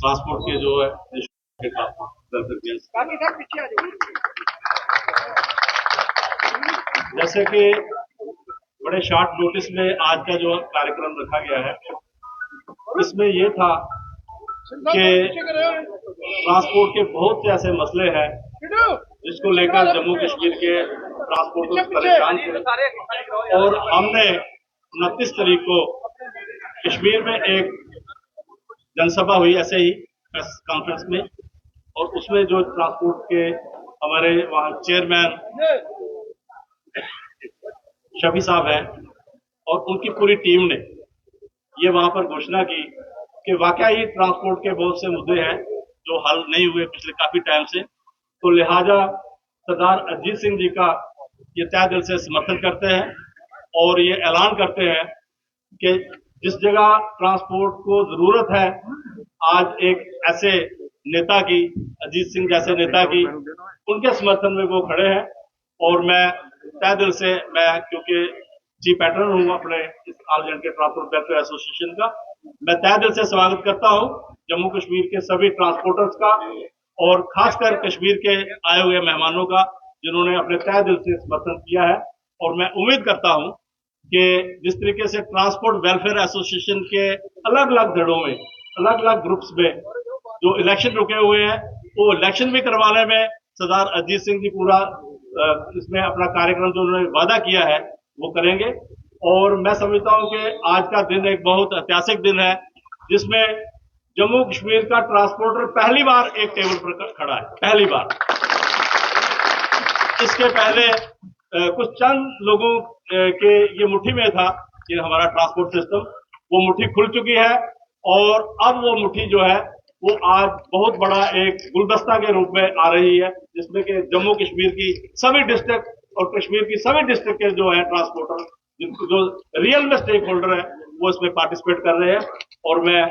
Transport के जो है जैसे कि बड़े शॉर्ट नोटिस में आज का जो कार्यक्रम रखा गया है, इसमें ये था कि ट्रांसपोर्ट के बहुत से ऐसे मसले हैं जिसको लेकर जम्मू कश्मीर के ट्रांसपोर्टर्स परेशान थे और हमने 29 तारीख को कश्मीर में एक जनसभा हुई ऐसे ही प्रेस कॉन्फ्रेंस में, और उसमें जो ट्रांसपोर्ट के हमारे वहां चेयरमैन शफी साहब हैं और उनकी पूरी टीम ने ये वहां पर घोषणा की कि वाकई ही ट्रांसपोर्ट के बहुत से मुद्दे हैं जो हल नहीं हुए पिछले काफी टाइम से, तो लिहाजा सरदार अजीत सिंह जी का ये तहे दिल से समर्थन करते हैं और ये ऐलान करते हैं कि जिस जगह ट्रांसपोर्ट को जरूरत है, आज एक ऐसे नेता की, अजीत सिंह जैसे नेता की, उनके समर्थन में वो खड़े हैं। और मैं तहे दिल से, मैं क्योंकि चीफ पैटर्न हूं अपने इस ऑल इंडिया के ट्रांसपोर्ट वेलफेयर एसोसिएशन का, मैं तहे दिल से स्वागत करता हूं जम्मू कश्मीर के सभी ट्रांसपोर्टर्स का और खासकर कश्मीर के आए हुए मेहमानों का, जिन्होंने अपने तहे दिल से समर्थन किया है। और मैं उम्मीद करता हूं कि जिस तरीके से ट्रांसपोर्ट वेलफेयर एसोसिएशन के अलग अलग धड़ों में, अलग अलग ग्रुप्स में जो इलेक्शन रुके हुए हैं, वो इलेक्शन भी करवाने में सरदार अजीत सिंह जी पूरा इसमें अपना कार्यक्रम जो उन्होंने वादा किया है वो करेंगे। और मैं समझता हूं कि आज का दिन एक बहुत ऐतिहासिक दिन है जिसमें जम्मू कश्मीर का ट्रांसपोर्टर पहली बार एक टेबल पर खड़ा है, पहली बार। इसके पहले कुछ चंद लोगों के ये मुट्ठी में था कि हमारा ट्रांसपोर्ट सिस्टम, वो मुट्ठी खुल चुकी है और अब वो मुट्ठी जो है वो आज बहुत बड़ा एक गुलदस्ता के रूप में आ रही है, जिसमें कि जम्मू कश्मीर की सभी डिस्ट्रिक्ट और कश्मीर की सभी डिस्ट्रिक्ट के जो है ट्रांसपोर्टर, जिनको जो रियल में स्टेक होल्डर है, वो इसमें पार्टिसिपेट कर रहे हैं। और मैं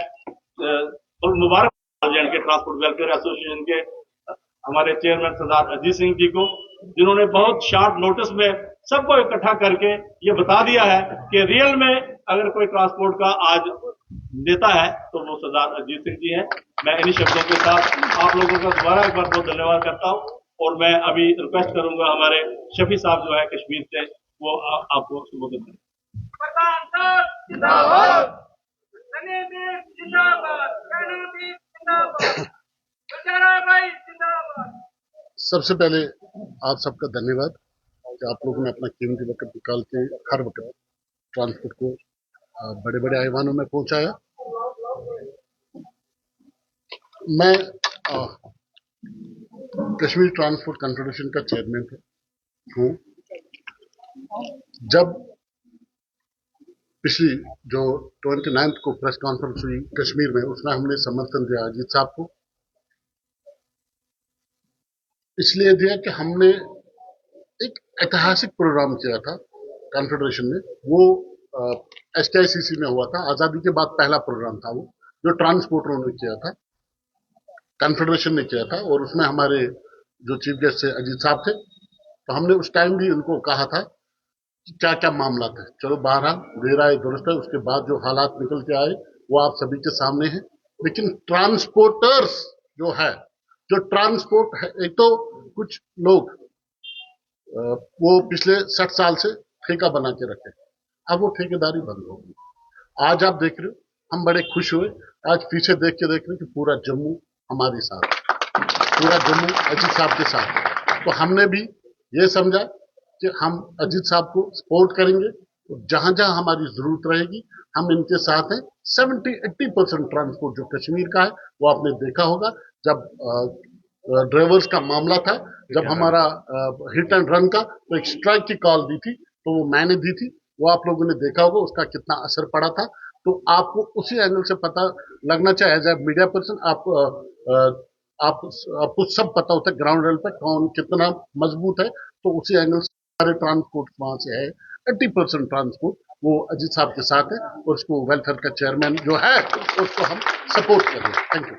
मुबारक के ट्रांसपोर्ट वेलफेयर एसोसिएशन के हमारे चेयरमैन सरदार अजीत सिंह जी को, जिन्होंने बहुत शॉर्ट नोटिस में सबको इकट्ठा करके ये बता दिया है कि रियल में अगर कोई ट्रांसपोर्ट का आज नेता है तो वो सरदार अजीत सिंह जी हैं। मैं इन्हीं शब्दों के साथ आप लोगों का दोबारा एक बार बहुत धन्यवाद करता हूं और मैं अभी रिक्वेस्ट करूंगा हमारे शफी साहब जो है कश्मीर से, वो आपको संबोधित करें। सबसे पहले आप सबका धन्यवाद कि आप लोगों ने अपना कीमती वक्त निकाल के हर वक्त ट्रांसपोर्ट को बड़े बड़े आह्वानों में पहुंचाया। मैं कश्मीर ट्रांसपोर्ट कॉन्फेडरेशन का चेयरमैन हूँ। जब पिछली जो 29 को प्रेस कॉन्फ्रेंस हुई कश्मीर में, उसमें हमने समर्थन दिया अजीत साहब को, इसलिए दिया कि हमने एक ऐतिहासिक प्रोग्राम किया था कॉन्फेडरेशन में। वो SKICC में हुआ था, आजादी के बाद पहला प्रोग्राम था वो, जो ट्रांसपोर्टरों ने किया था, कॉन्फेडरेशन ने किया था। और उसमें हमारे जो चीफ गेस्ट थे अजीत साहब थे, तो हमने उस टाइम भी उनको कहा था कि क्या क्या मामला थे। चलो बहरहाल देर आए दुरुस्त है, उसके बाद जो हालात निकल के आए वो आप सभी के सामने है। लेकिन ट्रांसपोर्टर्स जो है, जो ट्रांसपोर्ट है, एक तो कुछ लोग वो पिछले 60 साल से ठेका बना के रखे, अब वो ठेकेदारी बंद हो गई। आज आप देख रहे हो, हम बड़े खुश हुए आज पीछे देख के देख रहे कि पूरा जम्मू हमारे साथ, पूरा जम्मू अजीत साहब के साथ। तो हमने भी ये समझा कि हम अजीत साहब को सपोर्ट करेंगे, तो जहां जहां हमारी जरूरत रहेगी हम इनके साथ हैं। 70-80% ट्रांसपोर्ट जो कश्मीर का है वो आपने देखा होगा। जब ड्राइवर्स का मामला था, जब हमारा हिट एंड रन का, तो एक स्ट्राइक की कॉल दी थी, तो वो मैंने दी थी, वो आप लोगों ने देखा होगा उसका कितना असर पड़ा था। तो आपको उसी एंगल से पता लगना चाहिए, एज ए मीडिया पर्सन आपको सब पता होता है ग्राउंड लेवल पे कौन कितना मजबूत है। तो उसी एंगल से सारे ट्रांसपोर्ट वहां से है। 80% ट्रांसपोर्ट वो अजीत साहब के साथ है और उसको वेलफेयर का चेयरमैन जो है उसको हम सपोर्ट कर रहे हैं। Thank you.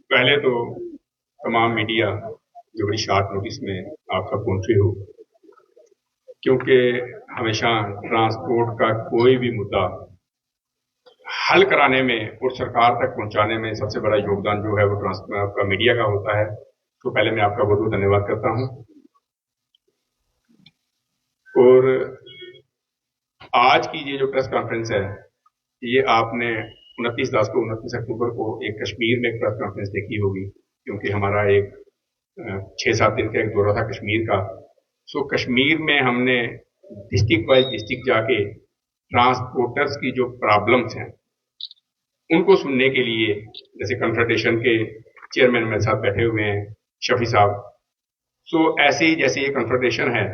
पहले तो तमाम मीडिया जो बड़ी शॉर्ट नोटिस में आप सब पहुंचे हो, क्योंकि हमेशा ट्रांसपोर्ट का कोई भी मुद्दा हल कराने में और सरकार तक पहुंचाने में सबसे बड़ा योगदान जो है वो आपका मीडिया का होता है। तो पहले मैं आपका बहुत बहुत धन्यवाद करता हूं। और आज की ये जो प्रेस कॉन्फ्रेंस है, ये आपने 29 अक्टूबर को एक कश्मीर में एक प्रेस कॉन्फ्रेंस देखी होगी, क्योंकि हमारा एक 6-7 दिन का एक दौरा था कश्मीर का। सो कश्मीर में हमने डिस्ट्रिक्ट वाइज डिस्ट्रिक्ट जाके ट्रांसपोर्टर्स की जो प्रॉब्लम्स हैं उनको सुनने के लिए, जैसे कन्फेडरेशन के चेयरमैन मेरे साथ बैठे हुए हैं शफी साहब। सो ऐसे ही जैसे ये कन्फेडरेशन है,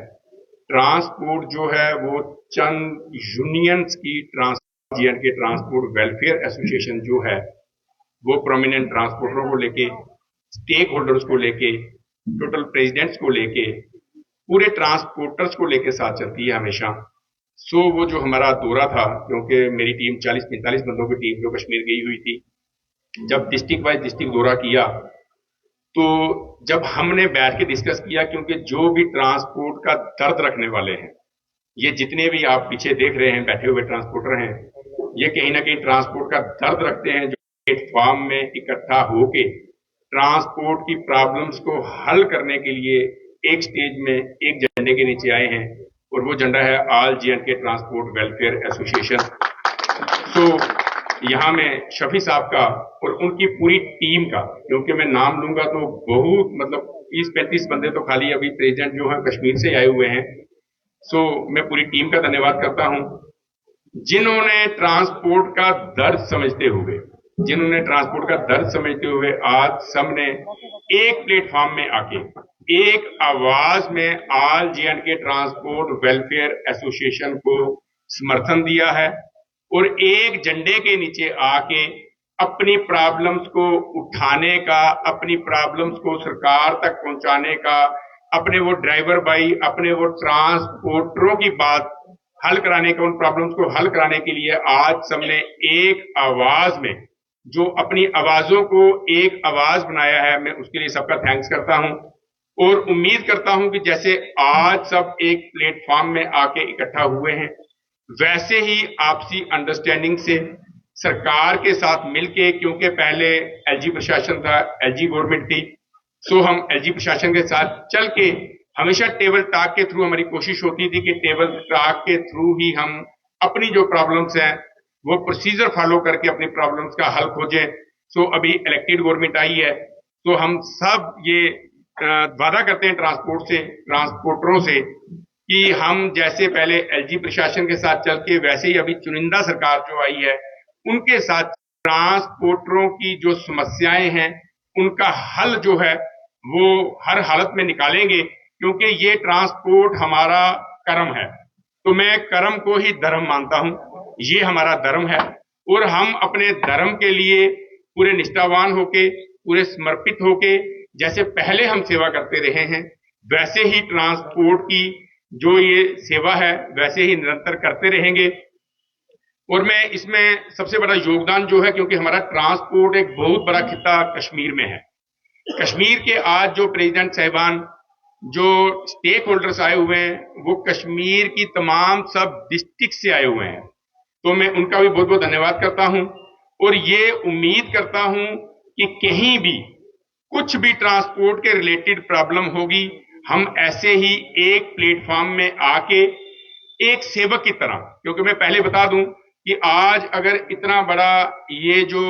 ट्रांसपोर्ट जो है वो चंद यूनियंस की के ट्रांसपोर्ट वेलफेयर एसोसिएशन जो है वो प्रोमिनेंट ट्रांसपोर्टरों को लेके, स्टेक होल्डर्स को लेके, टोटल प्रेसिडेंट्स को लेके, पूरे ट्रांसपोर्टर्स को लेके साथ चलती है हमेशा। सो वो जो हमारा दौरा था, क्योंकि मेरी टीम 40-45 बंदों की टीम जो कश्मीर गई हुई थी, जब डिस्ट्रिक्ट वाइज डिस्ट्रिक्ट दौरा किया तो जब हमने बैठ के डिस्कस किया, क्योंकि जो भी ट्रांसपोर्ट का दर्द रखने वाले हैं, ये जितने भी आप पीछे देख रहे हैं बैठे हुए ट्रांसपोर्टर हैं, ये कहीं ना कहीं ट्रांसपोर्ट का दर्द रखते हैं, जो प्लेटफॉर्म में इकट्ठा होके ट्रांसपोर्ट की प्रॉब्लम्स को हल करने के लिए एक स्टेज में एक झंडे के नीचे आए हैं, और वो झंडा है all J&K transport welfare association. So यहाँ में शफी साहब का और उनकी पूरी टीम का, क्योंकि मैं नाम लूंगा तो बहुत मतलब 30-35 बंदे तो खाली अभी प्रेसिडेंट जो है कश्मीर से आए हुए हैं। सो मैं पूरी टीम का धन्यवाद करता हूं, जिन्होंने ट्रांसपोर्ट का दर्द समझते हुए आज सबने एक प्लेटफॉर्म में आके एक आवाज में all J&K transport welfare association को समर्थन दिया है, और एक झंडे के नीचे आके अपनी प्रॉब्लम्स को उठाने का, अपनी प्रॉब्लम्स को सरकार तक पहुंचाने का, अपने वो ड्राइवर भाई, अपने वो ट्रांसपोर्टरों की बात हल कराने का, उन प्रॉब्लम्स को हल कराने के लिए आज सबने एक आवाज में जो अपनी आवाजों को एक आवाज बनाया है, मैं उसके लिए सबका थैंक्स करता हूं। और उम्मीद करता हूं कि जैसे आज सब एक प्लेटफॉर्म में आके इकट्ठा हुए हैं, वैसे ही आपसी अंडरस्टैंडिंग से सरकार के साथ मिलके, क्योंकि पहले LG प्रशासन था, LG गवर्नमेंट थी, सो हम LG प्रशासन के साथ चल के हमेशा टेबल टॉक के थ्रू हमारी कोशिश होती थी कि टेबल टॉक के थ्रू ही हम अपनी जो प्रॉब्लम्स हैं वो प्रोसीजर फॉलो करके अपनी प्रॉब्लम्स का हल खोजें। सो अभी इलेक्टेड गवर्नमेंट आई है, तो हम सब ये वादा करते हैं ट्रांसपोर्टरों से कि हम जैसे पहले LG प्रशासन के साथ चल के, वैसे ही अभी चुनिंदा सरकार जो आई है उनके साथ ट्रांसपोर्टरों की जो समस्याएं हैं उनका हल जो है वो हर हालत में निकालेंगे, क्योंकि ये ट्रांसपोर्ट हमारा कर्म है। तो मैं कर्म को ही धर्म मानता हूं, ये हमारा धर्म है, और हम अपने धर्म के लिए पूरे निष्ठावान होके, पूरे समर्पित होके, जैसे पहले हम सेवा करते रहे हैं, वैसे ही ट्रांसपोर्ट की जो ये सेवा है वैसे ही निरंतर करते रहेंगे। और मैं इसमें सबसे बड़ा योगदान जो है, क्योंकि हमारा ट्रांसपोर्ट एक बहुत बड़ा खिता कश्मीर में है, कश्मीर के आज जो प्रेसिडेंट साहिबान, जो स्टेक होल्डर्स आए हुए हैं, वो कश्मीर की तमाम सब डिस्ट्रिक्ट से आए हुए हैं, तो मैं उनका भी बहुत बहुत धन्यवाद करता हूं। और ये उम्मीद करता हूं कि कहीं भी कुछ भी ट्रांसपोर्ट के रिलेटेड प्रॉब्लम होगी, हम ऐसे ही एक प्लेटफॉर्म में आके एक सेवक की तरह, क्योंकि मैं पहले बता दूं कि आज अगर इतना बड़ा ये जो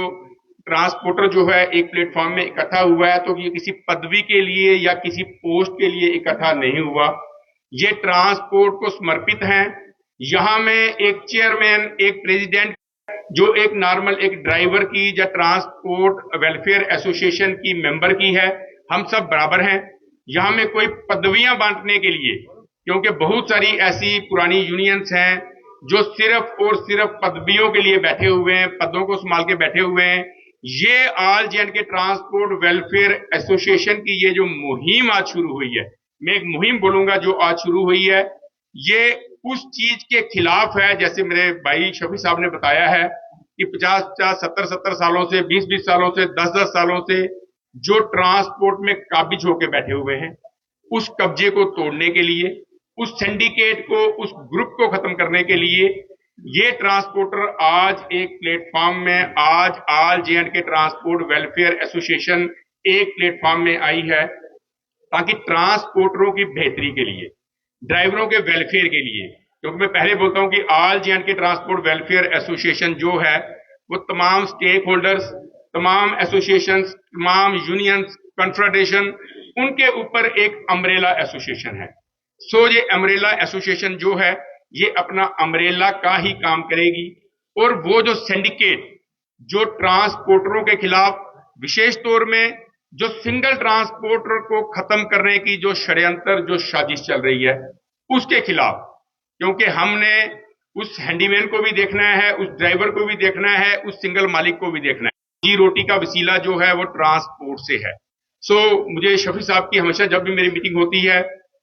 ट्रांसपोर्टर जो है एक प्लेटफॉर्म में इकट्ठा हुआ है, तो ये किसी पदवी के लिए या किसी पोस्ट के लिए इकट्ठा नहीं हुआ, ये ट्रांसपोर्ट को समर्पित हैं। यहां में एक चेयरमैन, एक प्रेसिडेंट, जो एक नॉर्मल एक ड्राइवर की या ट्रांसपोर्ट वेलफेयर एसोसिएशन की मेंबर की है, हम सब बराबर हैं। यहां में कोई पदवियां बांटने के लिए, क्योंकि बहुत सारी ऐसी पुरानी यूनियंस हैं जो सिर्फ और सिर्फ पदवियों के लिए बैठे हुए हैं, पदों को संभाल के बैठे हुए हैं। ये all J&K transport welfare association की ये जो मुहिम आज शुरू हुई है, मैं एक मुहिम बोलूंगा जो आज शुरू हुई है, ये उस चीज के खिलाफ है, जैसे मेरे भाई शफी साहब ने बताया है कि 50-50, 70-70 सालों से, 20-20 सालों से, 10-10 सालों से जो ट्रांसपोर्ट में काबिज होकर बैठे हुए हैं, उस कब्जे को तोड़ने के लिए, उस सिंडिकेट को, उस ग्रुप को खत्म करने के लिए ये ट्रांसपोर्टर आज एक प्लेटफॉर्म में, आज all J&K transport welfare association एक प्लेटफॉर्म में आई है, ताकि ट्रांसपोर्टरों की बेहतरी के लिए, ड्राइवरों के वेलफेयर के लिए, क्योंकि मैं पहले बोलता हूं कि all J&K transport welfare association जो है वो तमाम स्टेक होल्डर्स, तमाम एसोसिएशंस, तमाम यूनियंस, कॉन्फेडरेशन, उनके ऊपर एक अम्ब्रेला एसोसिएशन है। सो ये अम्ब्रेला एसोसिएशन जो है ये अपना अम्ब्रेला का ही काम करेगी, और वो जो सिंडिकेट जो ट्रांसपोर्टरों के खिलाफ, विशेष तौर में जो सिंगल ट्रांसपोर्टर को खत्म करने की जो षड्यंत्र, जो साजिश चल रही है, उसके खिलाफ, क्योंकि हमने उस हैंडीमैन को भी देखना है, उस ड्राइवर को भी देखना है, उस सिंगल मालिक को भी देखना है। जी रोटी का वसीला जो है वो ट्रांसपोर्ट से है। सो मुझे शफी साहब की हमेशा जब भी मेरी मीटिंग होती है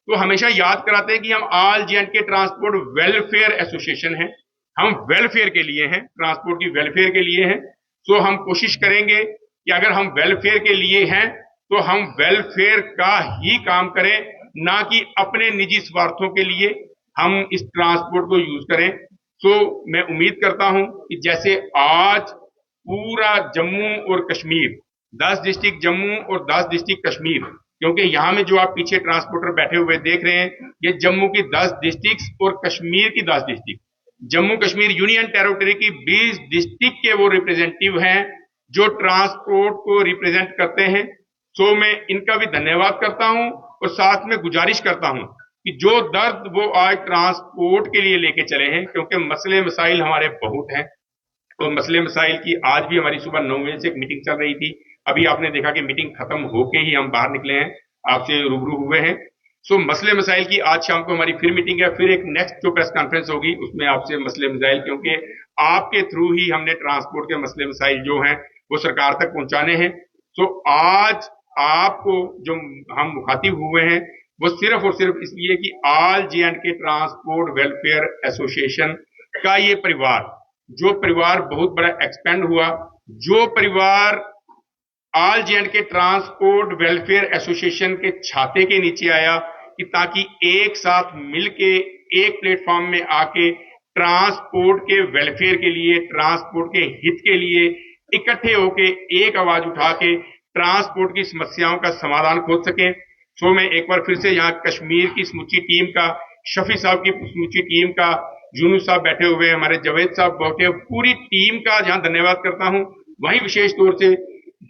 तो हमेशा याद कराते हैं कि हम all J&K transport welfare association हैं, हम वेलफेयर के लिए हैं, ट्रांसपोर्ट की वेलफेयर के लिए हैं। सो हम कोशिश करेंगे कि अगर हम वेलफेयर के लिए हैं तो हम वेलफेयर का ही काम करें, ना कि अपने निजी स्वार्थों के लिए हम इस ट्रांसपोर्ट को यूज करें। सो मैं उम्मीद करता हूं कि जैसे आज पूरा जम्मू और कश्मीर, 10 डिस्ट्रिक्ट जम्मू और 10 डिस्ट्रिक्ट कश्मीर, क्योंकि यहां में जो आप पीछे ट्रांसपोर्टर बैठे हुए देख रहे हैं, ये जम्मू की 10 डिस्ट्रिक्ट और कश्मीर की 10 district, Jammu Kashmir union territory की 20 डिस्ट्रिक्ट के वो रिप्रेजेंटेटिव हैं जो ट्रांसपोर्ट को रिप्रेजेंट करते हैं। सो मैं इनका भी धन्यवाद करता हूं और साथ में गुजारिश करता हूं कि जो दर्द वो आज ट्रांसपोर्ट के लिए लेके चले हैं, क्योंकि मसले मसाइल हमारे बहुत हैं, तो मसले मसाइल की आज भी हमारी सुबह 9 बजे से एक मीटिंग चल रही थी। अभी आपने देखा कि मीटिंग खत्म होके ही हम बाहर निकले हैं, आपसे रूबरू हुए हैं। सो मसले मसाइल की आज शाम को हमारी फिर मीटिंग है, फिर एक नेक्स्ट जो प्रेस कॉन्फ्रेंस होगी उसमें आपसे मसले मसाइल, क्योंकि आपके थ्रू ही हमने ट्रांसपोर्ट के मसले मसाइल जो हैं वो सरकार तक पहुंचाने हैं। सो आज आपको जो हम मुखातिब हुए हैं वो सिर्फ और सिर्फ इसलिए कि all J&K transport welfare association का ये परिवार, जो परिवार बहुत बड़ा एक्सपेंड हुआ, जो परिवार all J&K transport welfare association के छाते के नीचे आया, कि ताकि एक साथ मिलके एक प्लेटफॉर्म में आके ट्रांसपोर्ट के वेलफेयर के लिए, ट्रांसपोर्ट के हित के लिए इकट्ठे होके एक आवाज उठा के ट्रांसपोर्ट की समस्याओं का समाधान खोज सके। सो मैं एक बार फिर से यहाँ कश्मीर की समूची टीम का, शफी साहब की समूची टीम का, यूनुस साहब बैठे हुए, हमारे जावेद साहब बैठे, पूरी टीम का जहां धन्यवाद करता हूं, वहीं विशेष तौर से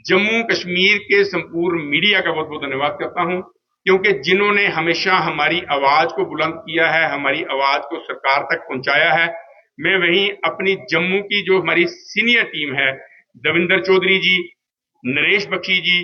जम्मू कश्मीर के संपूर्ण मीडिया का बहुत बहुत धन्यवाद करता हूं, क्योंकि जिन्होंने हमेशा हमारी आवाज को बुलंद किया है, हमारी आवाज को सरकार तक पहुंचाया है। मैं वहीं अपनी जम्मू की जो हमारी सीनियर टीम है, दविंदर चौधरी जी, नरेश बख्शी जी,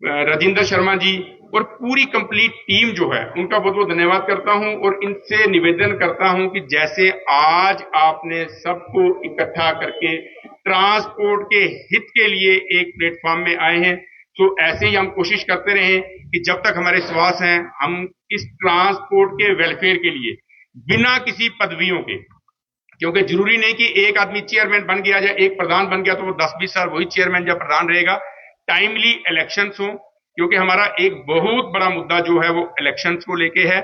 राजेंद्र शर्मा जी और पूरी कंप्लीट टीम जो है, उनका बहुत बहुत धन्यवाद करता हूं और इनसे निवेदन करता हूं कि जैसे आज आपने सबको इकट्ठा करके ट्रांसपोर्ट के हित के लिए एक प्लेटफॉर्म में आए हैं, तो ऐसे ही हम कोशिश करते रहें कि जब तक हमारे श्वास हैं हम इस ट्रांसपोर्ट के वेलफेयर के लिए बिना किसी पदवियों के, क्योंकि जरूरी नहीं कि एक आदमी चेयरमैन बन गया या एक प्रधान बन गया तो वो 10-20 साल वही चेयरमैन या प्रधान रहेगा। टाइमली इलेक्शंस हो, क्योंकि हमारा एक बहुत बड़ा मुद्दा जो है वो इलेक्शंस को लेके है,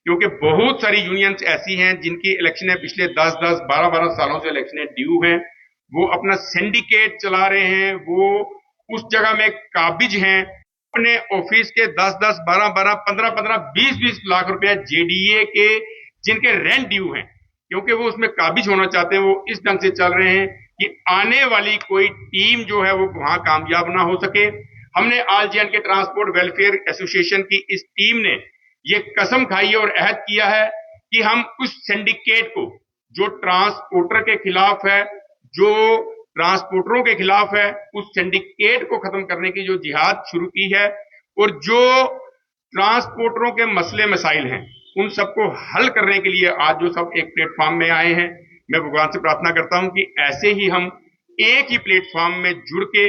क्योंकि बहुत सारी यूनियंस ऐसी हैं जिनकी इलेक्शनें पिछले 10-10, 12-12 सालों से इलेक्शनें ड्यू हैं, वो अपना सिंडिकेट चला रहे हैं, वो उस जगह में काबिज हैं, अपने ऑफिस के 10-10, 12-12, 15-15, 20-20 लाख रुपए जेडीए के जिनके रेंट ड्यू हैं, क्योंकि वो उसमें काबिज होना चाहते हैं, वो इस ढंग से चल रहे हैं कि आने वाली कोई टीम जो है वो वहां कामयाब ना हो सके। हमने all J&K transport welfare association की इस टीम ने ये कसम खाई है और अहद किया है कि हम उस सिंडिकेट को जो ट्रांसपोर्टर के खिलाफ है, जो ट्रांसपोर्टरों के खिलाफ है, उस सिंडिकेट को खत्म करने की जो जिहाद शुरू की है और जो ट्रांसपोर्टरों के मसले मसाइल हैं उन सबको हल करने के लिए आज जो सब एक प्लेटफॉर्म में आए हैं, मैं भगवान से प्रार्थना करता हूं कि ऐसे ही हम एक ही प्लेटफॉर्म में जुड़ के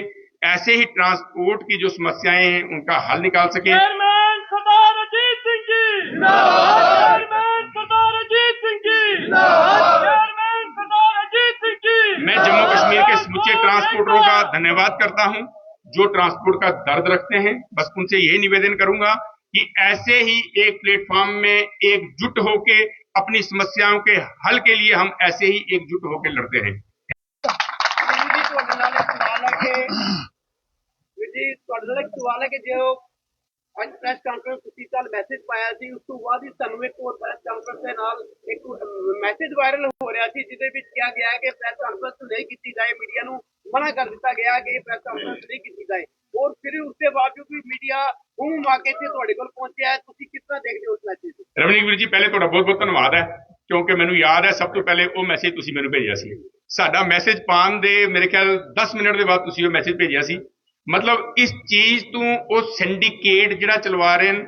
ऐसे ही ट्रांसपोर्ट की जो समस्याएं हैं उनका हल निकाल सके। चेयरमैन सरदार अजीत सिंह जी जिंदाबाद, चेयरमैन सरदार अजीत सिंह जी जिंदाबाद, चेयरमैन सरदार अजीत सिंह जी। मैं जम्मू कश्मीर के समूचे ट्रांसपोर्टरों का धन्यवाद करता हूं जो ट्रांसपोर्ट का दर्द रखते हैं। बस उनसे यही निवेदन करूंगा कि ऐसे ही एक प्लेटफॉर्म में एकजुट होके अपनी समस्याओं के हल के लिए हम ऐसे ही एकजुट होकर लड़ते हैं। सवाल है कि जो ਅੱਜ ਪ੍ਰੈਸ ਕਾਨਫਰੰਸ ਤੁਸੀਂ ਕੱਲ ਮੈਸੇਜ ਪਾਇਆ ਸੀ ਉਸ ਤੋਂ ਬਾਅਦ ਹੀ ਤੁਹਾਨੂੰ ਇੱਕ ਹੋਰ ਪ੍ਰੈਸ ਕਾਨਫਰੰਸ ਦੇ ਨਾਲ ਇੱਕ ਮੈਸੇਜ ਵਾਇਰਲ ਹੋ ਰਿਹਾ ਸੀ ਜਿਹਦੇ ਵਿੱਚ ਕਿਹਾ ਗਿਆ ਹੈ ਕਿ ਪ੍ਰੈਸ ਕਾਨਫਰੰਸ ਨਹੀਂ ਕੀਤੀ ਜਾਏ, ਮੀਡੀਆ ਨੂੰ ਮਨਾ ਕਰ ਦਿੱਤਾ ਗਿਆ ਕਿ ਪ੍ਰੈਸ ਕਾਨਫਰੰਸ ਨਹੀਂ ਕੀਤੀ ਜਾਏ ਔਰ ਫਿਰ ਉਸ ਦੇ ਬਾਵਜੂਦ ਵੀ ਮੀਡੀਆ ਹੂੰ ਮਾਕੇ ਤੇ ਤੁਹਾਡੇ ਕੋਲ ਪਹੁੰਚਿਆ ਹੈ। ਤੁਸੀਂ ਕਿਸ ਤਰ੍ਹਾਂ ਦੇਖਦੇ ਹੋ ਉਸ ਮੈਸੇਜ ਨੂੰ? ਰਵਨੀਕ ਵੀਰ ਜੀ, ਪਹਿਲੇ ਤੁਹਾਡਾ ਬਹੁਤ ਬਹੁਤ ਧੰਨਵਾਦ ਹੈ ਕਿਉਂਕਿ ਮੈਨੂੰ ਯਾਦ ਹੈ ਸਭ ਤੋਂ ਪਹਿਲੇ ਉਹ ਮੈਸੇਜ ਤੁਸੀਂ ਮੈਨੂੰ ਭੇਜਿਆ ਸੀ। ਸਾਡਾ ਮੈਸੇਜ ਪਾਉਣ ਦੇ ਮੇਰੇ ਖਿਆਲ 10 ਮਿੰਟ ਦੇ ਬਾਅਦ ਤੁਸੀਂ ਉਹ ਮੈਸੇਜ ਭੇਜਿਆ ਸੀ। ਮਤਲਬ ਇਸ ਚੀਜ਼ ਤੋਂ ਉਹ ਸਿੰਡੀਕੇਟ ਜਿਹੜਾ ਚਲਵਾ ਰਹੇ ਨੇ,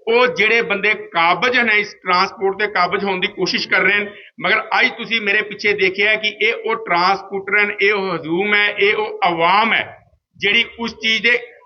ਉਹ ਜਿਹੜੇ ਬੰਦੇ ਕਾਬਜ ਨੇ ਇਸ ਟਰਾਂਸਪੋਰਟ ਤੇ ਕਾਬਜ ਹੋਣ ਦੀ ਕੋਸ਼ਿਸ਼ ਕਰ ਰਹੇ ਨੇ, ਮਗਰ ਅੱਜ ਤੁਸੀਂ ਮੇਰੇ ਪਿੱਛੇ ਦੇਖਿਆ ਕਿ ਇਹ ਉਹ ਟਰਾਂਸਪੋਰਟਰ ਹਨ, ਇਹ ਉਹ ਹਜੂਮ ਹੈ, ਇਹ ਉਹ ਆਵਾਮ ਹੈ ਜਿਹੜੀ ਉਸ ਚੀਜ਼ ਦੇ